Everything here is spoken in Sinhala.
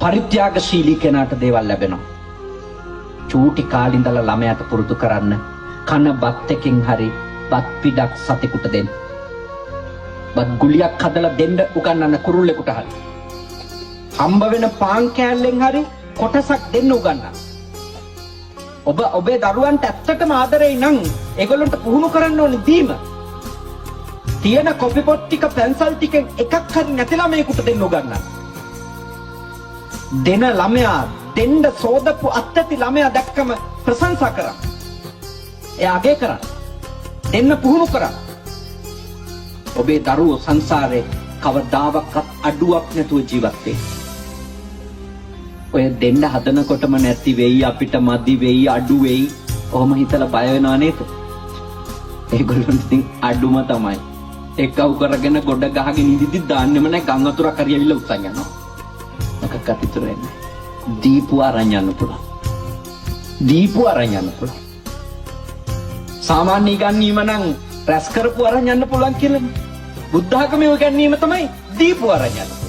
පරිත්‍යාගශීලී කෙනාට දේවල් ලැබෙනවා. චූටි කාලේ ඉඳලා ළමයාට පුරුදු කරන්න කන බත් එකකින් හරි බත් පිටක් සතෙකුට දෙන්න. බත් ගුලියක් හදලා දෙන්න උගන්වන්න කුරුල්ලෙකුට හරි. හම්බ වෙන පාන් කෑල්ලෙන් හරි කොටසක් දෙන්න උගන්වන්න. ඔබ ඔබේ දරුවන්ට ඇත්තටම ආදරෙයි නම් ඒගොල්ලන්ට පුහුණු කරන්න ඕනේ දීම. තියෙන කොපි පොත් ටික පැන්සල් ටිකෙන් එකක් හරි නැති ළමයෙකුට දෙන්න උගන්වන්න. දෙන ළමයා දෙන්න සෝදපු අත්‍යති ළමයා දැක්කම ප්‍රශංසා කරන්න. එයා අගය කරන්න. දෙන්න පුහුණු කරන්න. ඔබේ දරුවෝ සංසාරේ කවදාවත් අඩුවක් නැතුව ජීවත් වෙයි. ඔය දෙන්න හදනකොටම නැති වෙයි, අපිට මදි වෙයි, අඩු වෙයි. ඔහොම හිතලා බය වෙනව නේද? ඒගොල්ලන්ට ඉතින් අඩුම තමයි. එක්කව කරගෙන ගොඩ ගහගෙන ඉඳිද්දි දාන්නෙම නැහැ, ගම් වතුරක් හරි ඇවිල්ලා උස්සන් යනවා. මොකක්වත් ඉතුරු වෙන්නේ නැහැ. දීපු අරන් යන්න පුළුවන්. දීපු අරන් යන්න පුළුවන්. සාමාන්‍ය ඉගැන්වීම නම් රැස් කරපු අරන් යන්න පුළුවන් කියලානේ. බුද්ධ ආගමේ ඉගැන්වීම තමයි දීපු අරන් යන්න.